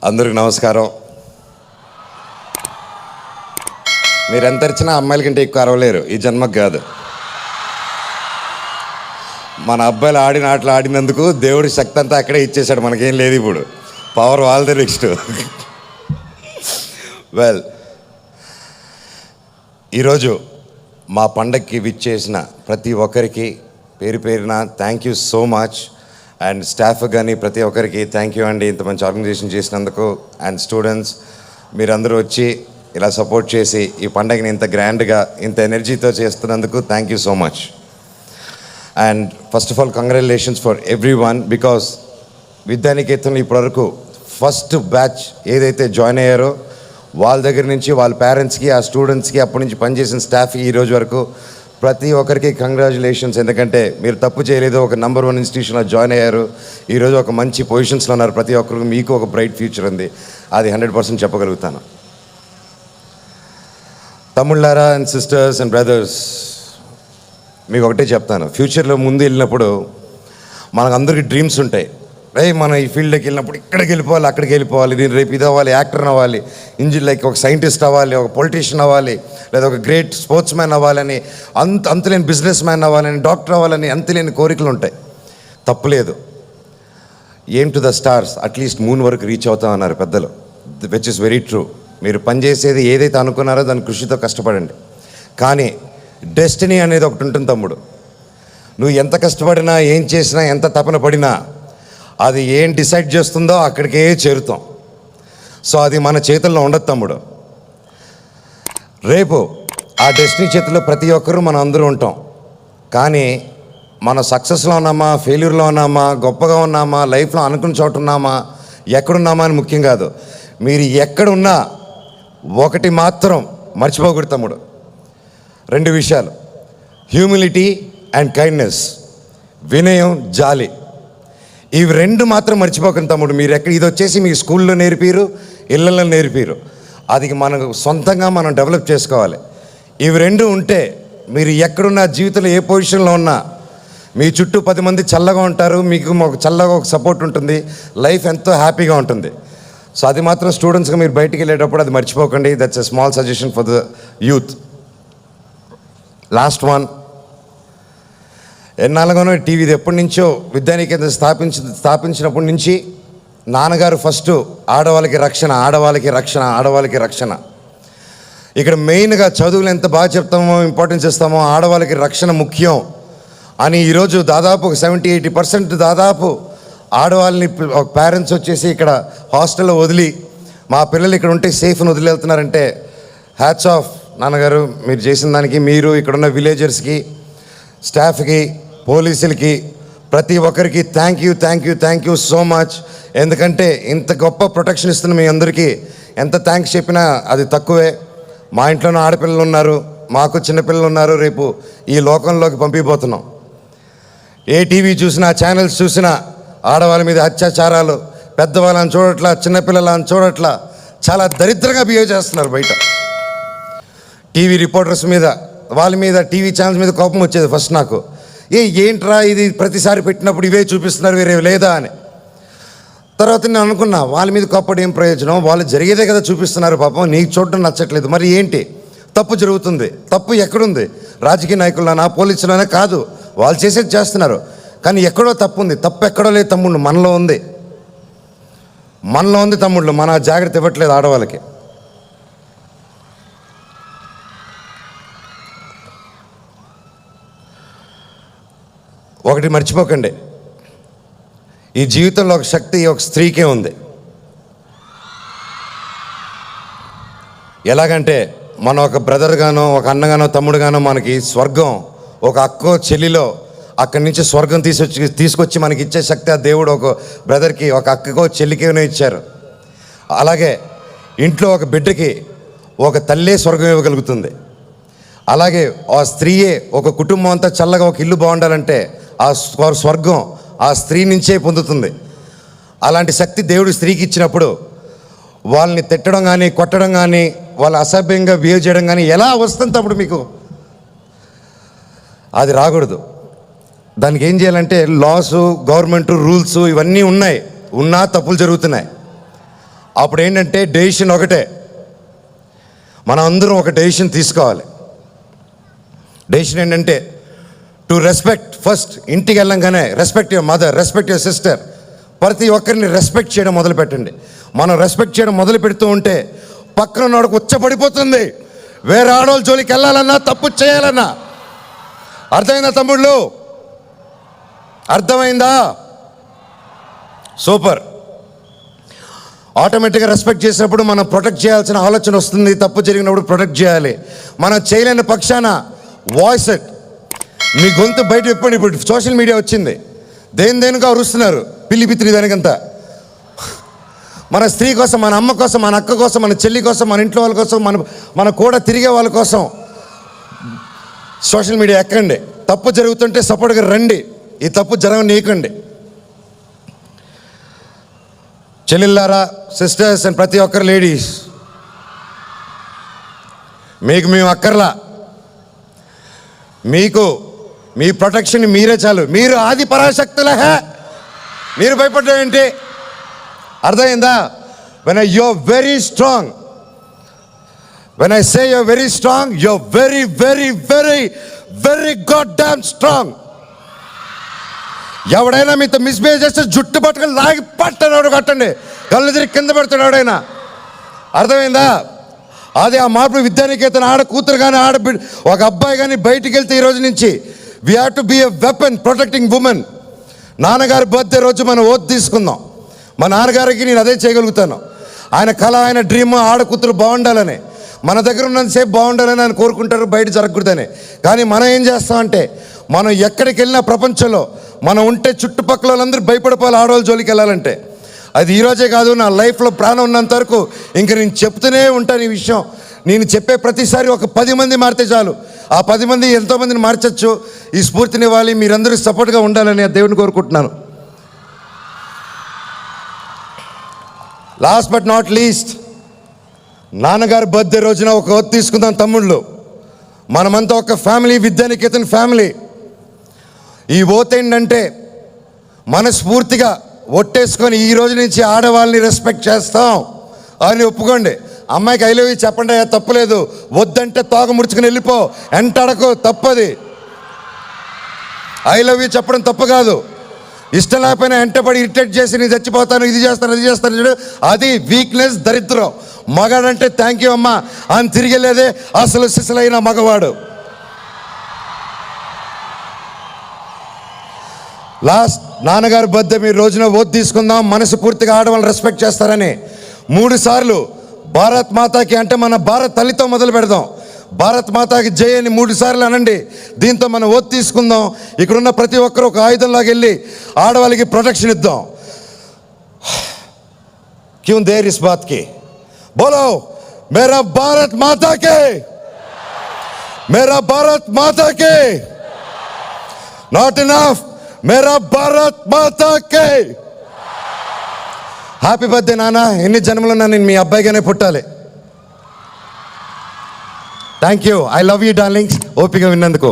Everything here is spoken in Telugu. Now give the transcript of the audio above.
అందరికి నమస్కారం. మీరు ఎంత ఇచ్చినా అమ్మాయిల కంటే ఎక్కువ అరవలేరు, ఈ జన్మకు కాదు. మన అబ్బాయిలు ఆడిన ఆటలు ఆడినందుకు దేవుడి శక్తి అంతా అక్కడే ఇచ్చేశాడు, మనకేం లేదు ఇప్పుడు. పవర్ వాళ్ళదే నెక్స్ట్. వెల్, ఈరోజు మా పండగకి విచ్చేసిన ప్రతి ఒక్కరికి పేరు పేరున thank you so much. And staff కానీ ప్రతి ఒక్కరికి థ్యాంక్ యూ అండి, ఇంత మంచి ఆర్గనైజేషన్ చేసినందుకు. అండ్ స్టూడెంట్స్ మీరందరూ వచ్చి ఇలా సపోర్ట్ చేసి ఈ పండగని ఇంత గ్రాండ్గా ఇంత ఎనర్జీతో చేస్తున్నందుకు thank you so much. And first of all congratulations for everyone, because విద్యానికేతన్లో ఇప్పటివరకు ఫస్ట్ బ్యాచ్ ఏదైతే జాయిన్ అయ్యారో వాళ్ళ దగ్గర నుంచి వాళ్ళ పేరెంట్స్కి, ఆ స్టూడెంట్స్కి, అప్పటి నుంచి పనిచేసిన స్టాఫ్కి ఈ రోజు వరకు ప్రతి ఒక్కరికి కంగ్రాచులేషన్స్. ఎందుకంటే మీరు తప్పు చేయలేదు, ఒక నెంబర్ 1 ఇన్స్టిట్యూషన్లో జాయిన్ అయ్యారు, ఈరోజు ఒక మంచి పొజిషన్స్లో ఉన్నారు. ప్రతి ఒక్కరికి మీకు ఒక బ్రైట్ ఫ్యూచర్ ఉంది, అది 100% చెప్పగలుగుతాను. తమ్ముళ్ళారా అండ్ సిస్టర్స్ అండ్ బ్రదర్స్, మీకు ఒకటే చెప్తాను, ఫ్యూచర్లో ముందు వెళ్ళినప్పుడు మనకు అందరికీ డ్రీమ్స్ ఉంటాయి. మనం ఈ ఫీల్డ్కి వెళ్ళినప్పుడు ఇక్కడికి వెళ్ళిపోవాలి, అక్కడికి వెళ్ళిపోవాలి, నేను రేపు ఇది అవ్వాలి, యాక్టర్ అవ్వాలి, లైక్ ఒక సైంటిస్ట్ అవ్వాలి, ఒక పొలిటీషియన్ అవ్వాలి, లేదా ఒక గ్రేట్ స్పోర్ట్స్ మ్యాన్ అవ్వాలని, అంతులేని బిజినెస్ మ్యాన్ అవ్వాలని, డాక్టర్ అవ్వాలని అంతులేని కోరికలు ఉంటాయి. తప్పులేదు. ఏం to the stars, at least moon వరకు రీచ్ అవుతామన్నారు పెద్దలు, విచ్ ఇస్ వెరీ ట్రూ. మీరు పనిచేసేది ఏదైతే అనుకున్నారో దాని కృషితో కష్టపడండి. కానీ డెస్టినీ అనేది ఒకటి ఉంటుంది తమ్ముడు. నువ్వు ఎంత కష్టపడినా, ఏం చేసినా, ఎంత తపన పడినా అది ఏం డిసైడ్ చేస్తుందో అక్కడికే చేరుతాం. సో అది మన చేతుల్లో ఉండదు తమ్ముడు. రేపు ఆ డెస్టినీ చేతుల్లో ప్రతి ఒక్కరూ మనం అందరూ ఉంటాం. కానీ మన సక్సెస్లో ఉన్నామా, ఫెయిల్యూర్లో ఉన్నామా, గొప్పగా ఉన్నామా, లైఫ్లో అనుకున్న చోట ఉన్నామా, ఎక్కడున్నామా అని ముఖ్యం కాదు. మీరు ఎక్కడున్నా ఒకటి మాత్రం మర్చిపోకూడదు తమ్ముడు, 2 విషయాలు: హ్యూమిలిటీ అండ్ కైండ్నెస్, వినయం, జాలి. ఇవి 2 మాత్రం మర్చిపోకండి తమ్ముడు. మీరు ఇది వచ్చేసి మీ స్కూల్లో నేర్పిరు, ఇళ్ళల్లో నేర్పిరు, అది మనకు సొంతంగా మనం డెవలప్ చేసుకోవాలి. ఇవి 2 ఉంటే మీరు ఎక్కడున్నా, జీవితంలో ఏ పొజిషన్లో ఉన్నా, మీ చుట్టూ 10 మంది చల్లగా ఉంటారు, మీకు చల్లగా ఒక సపోర్ట్ ఉంటుంది, లైఫ్ ఎంతో హ్యాపీగా ఉంటుంది. సో అది మాత్రం స్టూడెంట్స్గా మీరు బయటికి వెళ్ళేటప్పుడు అది మర్చిపోకండి. That's a small suggestion for the youth. Last one, ఎన్నాళ్ళగానో టీవీది ఎప్పటి నుంచో విద్యానికేతన్ స్థాపించినప్పటి నుంచి నాన్నగారు ఫస్ట్ ఆడవాళ్ళకి రక్షణ, ఆడవాళ్ళకి రక్షణ, ఆడవాళ్ళకి రక్షణ. ఇక్కడ మెయిన్గా చదువులు ఎంత బాగా చెప్తామో, ఇంపార్టెన్స్ ఇస్తామో, ఆడవాళ్ళకి రక్షణ ముఖ్యం అని ఈరోజు దాదాపు 70-80% దాదాపు ఆడవాళ్ళని పేరెంట్స్ వచ్చేసి ఇక్కడ హాస్టల్లో వదిలి మా పిల్లలు ఇక్కడ ఉంటే సేఫ్ అని వదిలి వెళ్తున్నారంటే హ్యాట్స్ ఆఫ్ నాన్నగారు. మీరు చేసిన దానికి మీరు ఇక్కడున్న విలేజర్స్కి, స్టాఫ్కి, పోలీసులకి, ప్రతి ఒక్కరికి థ్యాంక్ యూ సో మచ్. ఎందుకంటే ఇంత గొప్ప ప్రొటెక్షన్ ఇస్తున్న మీ అందరికీ ఎంత థ్యాంక్స్ చెప్పినా అది తక్కువే. మా ఇంట్లోనూ ఆడపిల్లలు ఉన్నారు, మాకు చిన్నపిల్లలు ఉన్నారు, రేపు ఈ లోకంలోకి పంపిపోతున్నాం. ఏ టీవీ చూసినా, ఛానల్స్ చూసినా ఆడవాళ్ళ మీద అత్యాచారాలు, పెద్దవాళ్ళని చూడట్లా, చిన్నపిల్లలని చూడట్లా, చాలా దరిద్రంగా బిహేవ్ చేస్తున్నారు బయట. టీవీ రిపోర్టర్స్ మీద, వాళ్ళ మీద, టీవీ ఛానల్స్ మీద కోపం వచ్చేది ఫస్ట్ నాకు. ఏంట్రా ఇది ప్రతిసారి పెట్టినప్పుడు ఇవే చూపిస్తున్నారు, వేరే లేదా అని. తర్వాత నేను అనుకున్నా, వాళ్ళ మీద కోపడి ఏం ప్రయోజనం, వాళ్ళు జరిగేదే కదా చూపిస్తున్నారు, పాపం నీకు చూడడం నచ్చట్లేదు, మరి ఏంటి తప్పు జరుగుతుంది. తప్పు ఎక్కడుంది? రాజకీయ నాయకుల్లోనా, పోలీసులోనే కాదు, వాళ్ళు చేసేది చేస్తున్నారు. కానీ ఎక్కడో తప్పు ఉంది. తప్పు ఎక్కడో లేదు తమ్ముళ్ళు, మనలో ఉంది తమ్ముళ్ళు. మన జాగ్రత్త ఇవ్వట్లేదు ఆడవాళ్ళకి. ఒకటి మర్చిపోకండి, ఈ జీవితంలో ఒక శక్తి ఒక స్త్రీకే ఉంది. ఎలాగంటే మనం ఒక బ్రదర్గానో, ఒక అన్నగానో, తమ్ముడుగానో మనకి స్వర్గం ఒక అక్కో చెల్లిలో అక్కడి నుంచి స్వర్గం తీసుకొచ్చి మనకి ఇచ్చే శక్తి ఆ దేవుడు ఒక బ్రదర్కి, ఒక అక్కకో చెల్లికేనో ఇచ్చారు. అలాగే ఇంట్లో ఒక బిడ్డకి ఒక తల్లే స్వర్గం ఇవ్వగలుగుతుంది. అలాగే ఆ స్త్రీయే ఒక కుటుంబం అంతా చల్లగా ఒక ఇల్లు బాగుండాలంటే ఆ స్వర్గం ఆ స్త్రీ నుంచే పొందుతుంది. అలాంటి శక్తి దేవుడు స్త్రీకి ఇచ్చినప్పుడు వాళ్ళని తిట్టడం కానీ, కొట్టడం కానీ, వాళ్ళు అసభ్యంగా బిహేవ్ చేయడం కానీ ఎలా వస్తుంది తప్పుడు మీకు? అది రాకూడదు. దానికి ఏం చేయాలంటే లాసు, గవర్నమెంట్ రూల్స్ ఇవన్నీ ఉన్నాయి, ఉన్నా తప్పులు జరుగుతున్నాయి. అప్పుడు ఏంటంటే డెసిషన్ ఒకటే, మనం అందరం ఒక డెసిషన్ తీసుకోవాలి. డెసిషన్ ఏంటంటే టు రెస్పెక్ట్. ఫస్ట్ ఇంటికి వెళ్ళంగానే respect your mother, respect your sister. ప్రతి ఒక్కరిని రెస్పెక్ట్ చేయడం మొదలు పెట్టండి. మనం రెస్పెక్ట్ చేయడం మొదలు పెడుతూ ఉంటే పక్కన ఉన్నవాడికి ఉచ్చపడిపోతుంది. వేరే ఆడవాళ్ళ జోలికి వెళ్ళాలన్నా, తప్పు చేయాలన్నా. అర్థమైందా తమ్ముళ్ళు? అర్థమైందా? సూపర్. ఆటోమేటిక్గా రెస్పెక్ట్ చేసినప్పుడు మనం ప్రొటెక్ట్ చేయాల్సిన ఆలోచన వస్తుంది. తప్పు జరిగినప్పుడు ప్రొటెక్ట్ చేయాలి. మనం చేయలేని పక్షాన వాయిస్ ఇట్. మీ గొంతు బయట విప్పండి. ఇప్పుడు సోషల్ మీడియా వచ్చింది, దేనిగా అరుస్తున్నారు పిల్లి పిత్రి దానికంతా. మన స్త్రీ కోసం, మన అమ్మ కోసం, మన అక్క కోసం, మన చెల్లి కోసం, మన ఇంట్లో వాళ్ళ కోసం, మన కూడా తిరిగే వాళ్ళ కోసం సోషల్ మీడియా ఎక్కండి. తప్పు జరుగుతుంటే సపోర్ట్గా రండి. ఈ తప్పు జరగనీయకండి. చెల్లెళ్ళారా, సిస్టర్స్ అండ్ ప్రతి ఒక్కరు లేడీస్, మీకు మేము అక్కర్లా. మీకు మీ ప్రొటెక్షన్ మీరే చాలు. మీరు ఆది పరాశక్తుల మీరు భయపడ్డం ఏంటి? అర్థమైందా? When you're very strong, when I say you're very strong, you're very very very very goddamn strong. ఎవడైనా మీతో మిస్బిహేవ్ చేస్తే జుట్టు పట్టుకొని లాగి పట్టనోడు కట్టండి. కళ్ళు తిరిగి కింద పెడతాడు ఎవడైనా. అర్థమైందా? అదే ఆ మార్పు విద్యానికేతన ఆడ కూతురు కానీ, ఆడబిడ్డ, ఒక అబ్బాయి కానీ బయటికి వెళ్తే ఈ రోజు నుంచి we have to be a weapon protecting women. నాన్నగారి బర్త్డే రోజు మనం ఓత్ తీసుకుందాం. మా నాన్నగారికి నేను అదే చేయగలుగుతాను. ఆయన కళ, ఆయన డ్రీమ్ ఆడకూతురు బాగుండాలని, మన దగ్గర ఉన్నంతసేపు బాగుండాలని ఆయన కోరుకుంటారు, బయట జరగకూడదని. కానీ మనం ఏం చేస్తామంటే, మనం ఎక్కడికి వెళ్ళినా ప్రపంచంలో మనం ఉంటే చుట్టుపక్కల వాళ్ళందరూ భయపడిపోవాలి ఆడవాళ్ళ జోలికి వెళ్ళాలంటే. అది ఈరోజే కాదు, నా లైఫ్లో ప్రాణం ఉన్నంత వరకు ఇంకా నేను చెప్తూనే ఉంటాను ఈ విషయం. నేను చెప్పే ప్రతిసారి ఒక 10 మంది మారితే చాలు. ఆ 10 మంది ఎంతోమందిని మార్చచ్చు. ఈ స్ఫూర్తినివ్వాలి. మీరందరూ సపోర్ట్గా ఉండాలని ఆ దేవుని కోరుకుంటున్నాను. లాస్ట్ బట్ నాట్ లీస్ట్, నాన్నగారి బర్త్డే రోజున ఒక ఓత్ తీసుకుందాం తమ్ముళ్ళు. మనమంతా ఒక ఫ్యామిలీ, విద్యానికేతన్ ఫ్యామిలీ. ఈ ఓత్ ఏంటంటే మనస్ఫూర్తిగా ఒట్టేసుకొని ఈ రోజు నుంచి ఆడవాళ్ళని రెస్పెక్ట్ చేస్తాం అని ఒప్పుకోండి. అమ్మాయికి ఐ లవ్ యూ చెప్పండి, తప్పులేదు. వద్దంటే తోక ముడుచుకుని వెళ్ళిపో, ఎంటడకు, తప్పది. ఐ లవ్ యూ చెప్పడం తప్పు కాదు. ఇష్టం లేకపోయినా ఎంటపడి ఇరిటేట్ చేసి నేను చచ్చిపోతాను, ఇది చేస్తాను, అది చేస్తాను చూడు, అది వీక్నెస్, దరిద్రం. మగాడంటే థ్యాంక్ యూ అమ్మా అని తిరిగేలేదే అసలు సిసలైన మగవాడు. లాస్ట్, నాన్నగారి బర్త్డే మీరు రోజున ఓత్ తీసుకుందాం. మనసు పూర్తిగా ఆడవాళ్ళని రెస్పెక్ట్ చేస్తారని 3 సార్లు భారత్ మాతాకి, అంటే మన భారత్ తల్లితో మొదలు పెడదాం. భారత్ మాతాకి జై అని 3 సార్లు అనండి. దీంతో మనం ఓత్ తీసుకుందాం. ఇక్కడున్న ప్రతి ఒక్కరు ఒక ఆయుధంలాగా వెళ్ళి ఆడవాళ్ళకి ప్రొటెక్షన్ ఇద్దాం. క్యూ దేర్ ఇస్ బాత్ కి బోలో మేరా భారత్ మాతాకి, మేరా భారత్ మాతాకి. నాట్ ఇనఫ్, మేరా భారత్ మాతాకి. హ్యాపీ బర్త్డే నాన్న. ఎన్ని జన్మలున్నా నేను మీ అబ్బాయిగానే పుట్టాలి. Thank you. I love you darlings. ఓపిక విన్నందుకు.